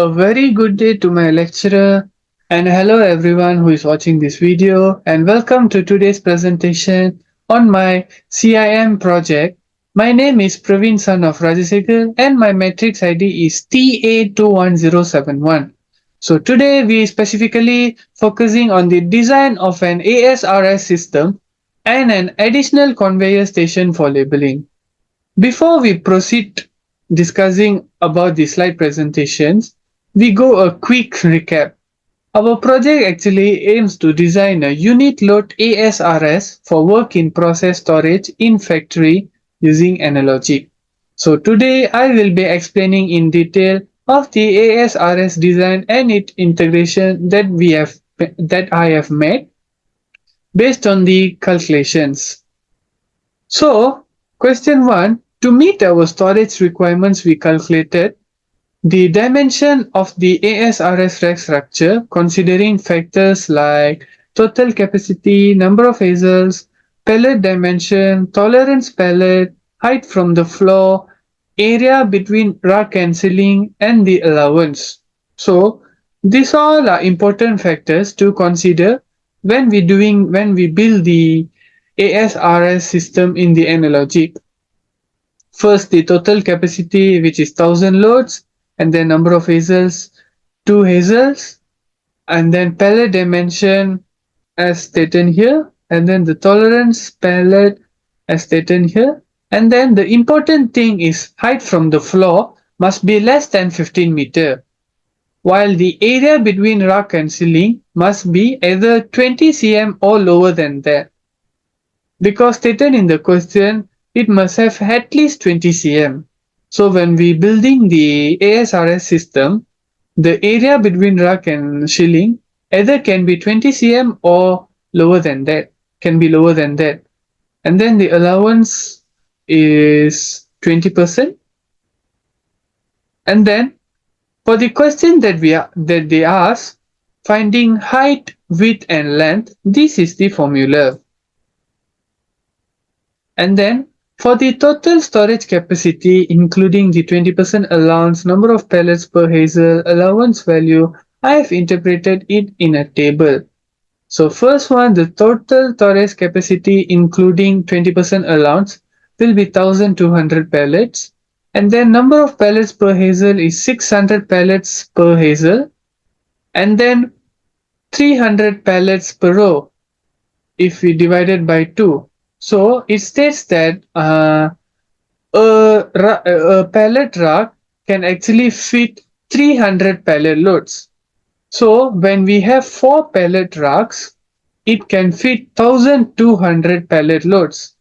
A very good day to my lecturer, and hello everyone who is watching this video, and welcome to today's presentation on my CIM project. My name is Pravin, son of Seekar, and my matrix ID is TA21071. So today we specifically focusing on the design of an ASRS system and an additional conveyor station for labeling. Before we proceed discussing about the slide presentations, we go a quick recap. Our project actually aims to design a unit load ASRS for work in process storage in factory using analogy. So today I will be explaining in detail of the ASRS design and its integration that I have made based on the calculations. So, question 1. To meet our storage requirements, we calculated the dimension of the ASRS rack structure considering factors like total capacity, number of hazels, pallet dimension, tolerance pallet, height from the floor, area between rack and ceiling, and the allowance. So, these all are important factors to consider when we build the ASRS system in the analogy. First, the total capacity, which is 1000 loads, and then number of hazels, 2 hazels, and then pallet dimension as stated here, and then the tolerance pallet as stated here. And then the important thing is height from the floor must be less than 15 meter, while the area between rack and ceiling must be either 20 cm or lower than that. Because stated in the question, it must have at least 20 cm. So when we building the ASRS system, the area between rack and ceiling either can be 20 cm or lower than that, can be lower than that. And then the allowance is 20%. And then for the question that they ask, finding height, width and length, this is the formula. And then for the total storage capacity, including the 20% allowance, number of pallets per hazel, allowance value, I have interpreted it in a table. So first one, the total storage capacity including 20% allowance will be 1200 pallets. And then number of pallets per hazel is 600 pallets per hazel. And then 300 pallets per row if we divide it by 2. So it states that a pallet rack can actually fit 300 pallet loads. So when we have 4 pallet racks, it can fit 1200 pallet loads.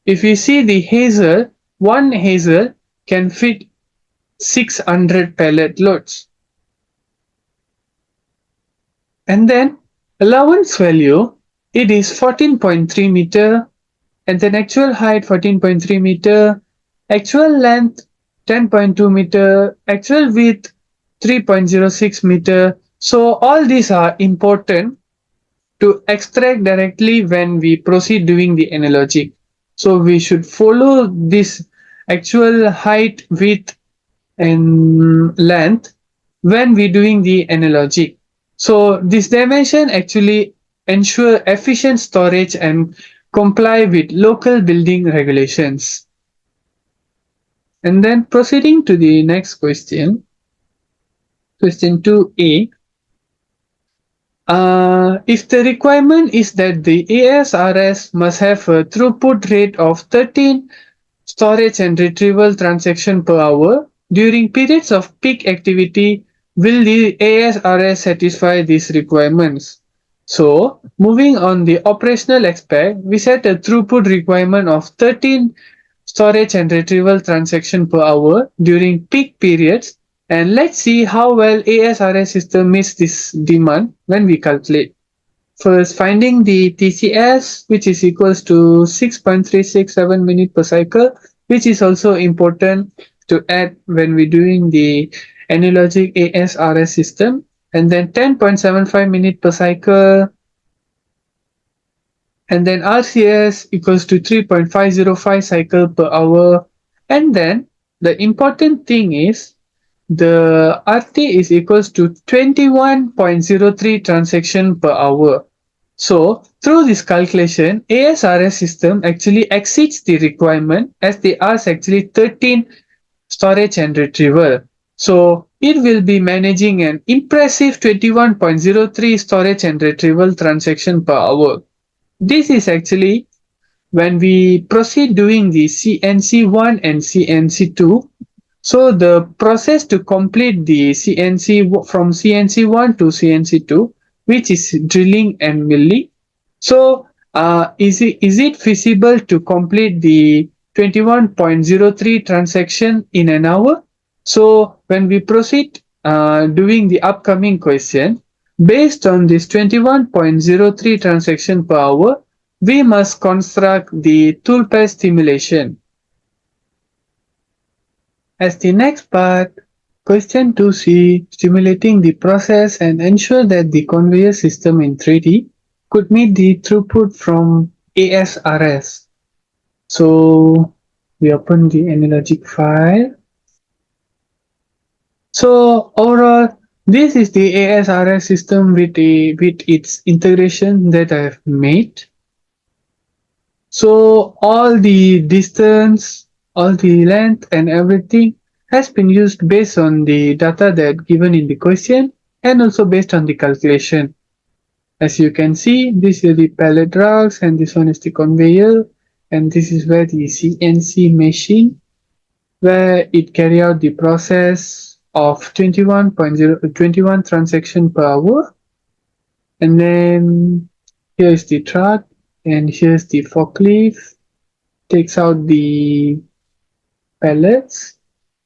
If we see the hazel, one hazel can fit 600 pallet loads. And then allowance value, it is 14.3 meter, and then actual height 14.3 meter, actual length 10.2 meter, actual width 3.06 meter. So all these are important to extract directly when we proceed doing the analogy. So we should follow this actual height, width and length when we doing the analogy. So this dimension actually ensure efficient storage and comply with local building regulations. And then proceeding to the next question, question 2a. If the requirement is that the ASRS must have a throughput rate of 13 storage and retrieval transaction per hour during periods of peak activity, will the ASRS satisfy these requirements? So, moving on the operational aspect, we set a throughput requirement of 13 storage and retrieval transaction per hour during peak periods, and let's see how well ASRS system meets this demand when we calculate. First, finding the TCS, which is equals to 6.367 minutes per cycle, which is also important to add when we're doing the analogic ASRS system. And then 10.75 minutes per cycle. And then RCS equals to 3.505 cycle per hour. And then the important thing is the RT is equals to 21.03 transaction per hour. So through this calculation, ASRS system actually exceeds the requirement as they ask actually 13 storage and retrieval. So it will be managing an impressive 21.03 storage and retrieval transaction per hour. This is actually when we proceed doing the CNC1 and CNC2. So the process to complete the CNC from CNC1 to CNC2, which is drilling and milling. So is it feasible to complete the 21.03 transaction in an hour? So when we proceed doing the upcoming question, based on this 21.03 transaction per hour, we must construct the toolpath stimulation. As the next part, question 2C, stimulating the process and ensure that the conveyor system in 3D could meet the throughput from ASRS. So we open the analogic file. So overall, this is the ASRS system with its integration that I have made. So all the distance, all the length and everything has been used based on the data that given in the question and also based on the calculation. As you can see, this is the pallet racks and this one is the conveyor and this is where the CNC machine where it carry out the process of 21 transaction per hour, and then here is the truck and here's the forklift takes out the pellets,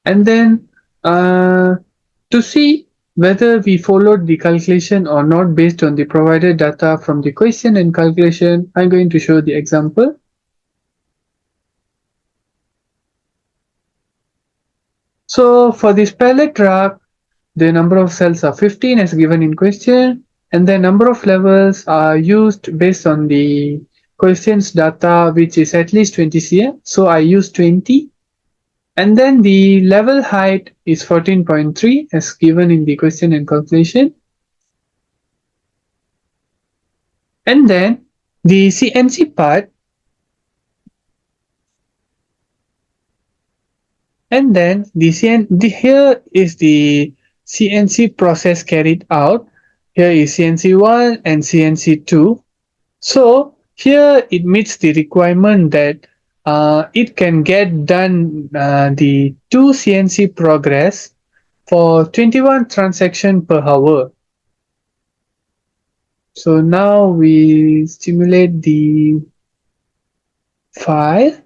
and then to see whether we followed the calculation or not based on the provided data from the question and calculation, I'm going to show the example. So for this pallet truck, the number of cells are 15 as given in question, and the number of levels are used based on the question's data, which is at least 20 cm. So I use 20. And then the level height is 14.3 as given in the question and calculation. And then the CNC part, and then here is the CNC process carried out. Here is CNC1 and CNC2. So here it meets the requirement that it can get done the 2 CNC progress for 21 transaction per hour. So now we stimulate the file.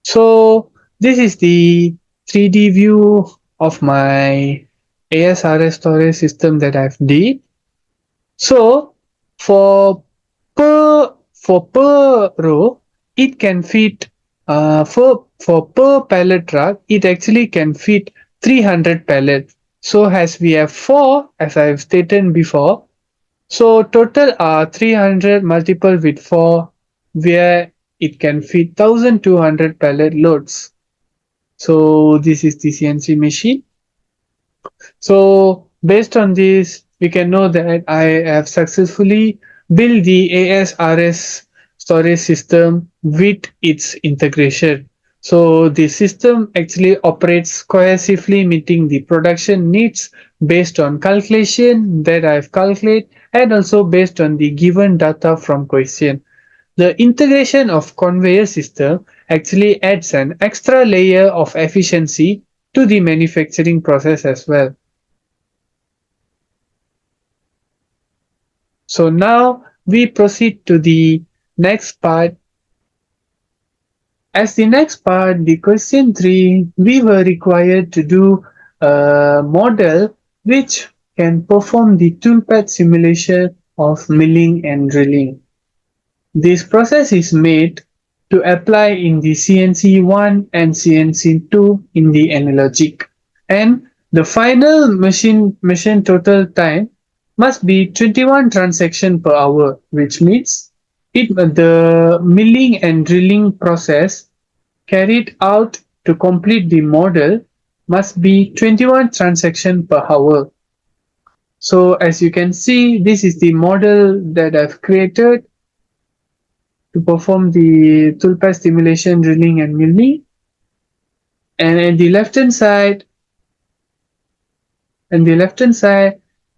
So this is the 3D view of my ASRS storage system that I've did. So for per row, it can fit for per pallet truck, it actually can fit 300 pallets. So as we have 4, as I've stated before, so total are 300 multiple with 4, where it can fit 1200 pallet loads. So this is the CNC machine. So based on this, we can know that I have successfully built the ASRS storage system with its integration. So the system actually operates cohesively, meeting the production needs based on calculation that I've calculated and also based on the given data from question. The integration of conveyor system actually adds an extra layer of efficiency to the manufacturing process as well. So now we proceed to the next part. As the next part, the question 3, we were required to do a model which can perform the toolpath simulation of milling and drilling. This process is made to apply in the CNC1 and CNC2 in the analogic. And The final machine total time must be 21 transaction per hour, which means the milling and drilling process carried out to complete the model must be 21 transaction per hour. So as you can see, this is the model that I've created to perform the toolpath stimulation, drilling and milling. And at the left hand side,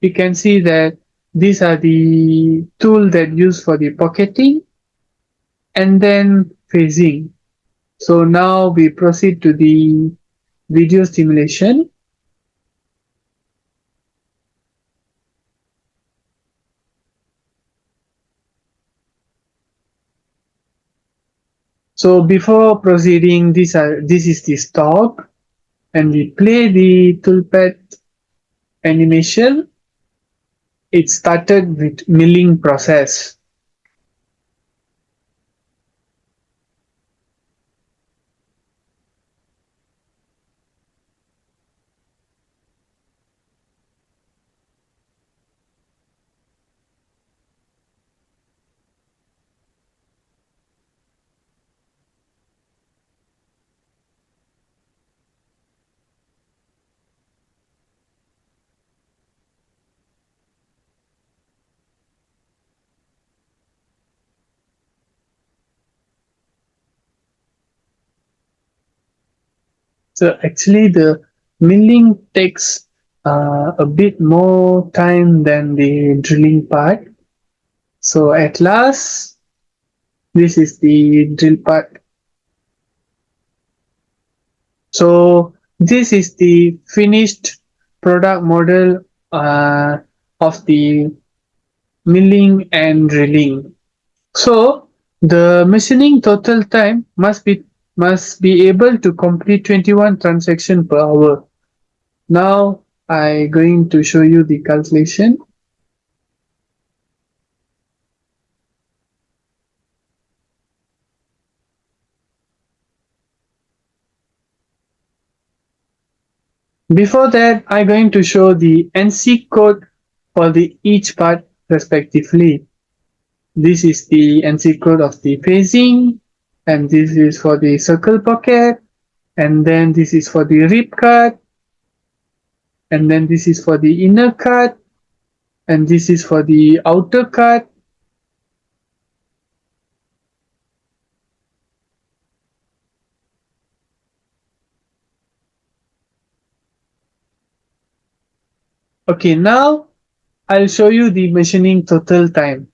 we can see that these are the tool that used for the pocketing and then phasing. So now we proceed to the video stimulation. So before proceeding, this is the stop, and we play the toolpath animation. It started with milling process. So actually the milling takes a bit more time than the drilling part. So at last, this is the drill part. So this is the finished product model of the milling and drilling. So the machining total time must be able to complete 21 transactions per hour. Now I going to show you the calculation. Before that, I'm going to show the NC code for the each part respectively. This is the NC code of the phasing, and this is for the circle pocket, and then this is for the rib cut, and then this is for the inner cut, and this is for the outer cut. Okay, now I'll show you the machining total time.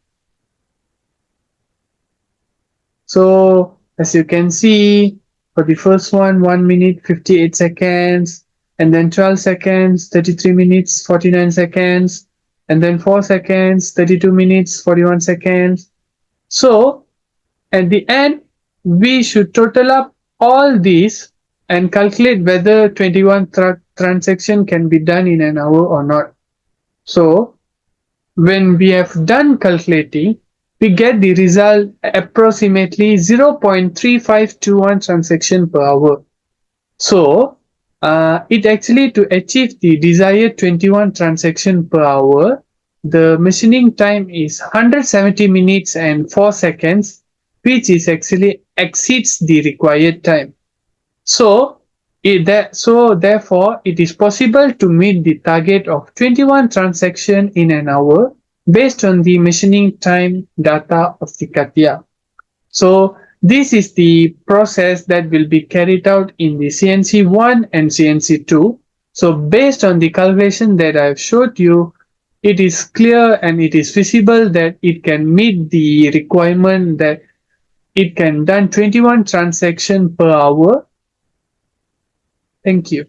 So as you can see, for the first one, 1 minute 58 seconds, and then 12 seconds, 33 minutes 49 seconds, and then 4 seconds, 32 minutes 41 seconds. So at the end, we should total up all these and calculate whether 21 transaction can be done in an hour or not. So when we have done calculating, we get the result approximately 0.3521 transaction per hour. So it actually, to achieve the desired 21 transaction per hour, the machining time is 170 minutes and 4 seconds, which is actually exceeds the required time. So therefore it is possible to meet the target of 21 transactions in an hour based on the machining time data of the CATIA. So this is the process that will be carried out in the CNC1 and CNC2. So based on the calculation that I've showed you, it is clear and it is visible that it can meet the requirement that it can done 21 transactions per hour. Thank you.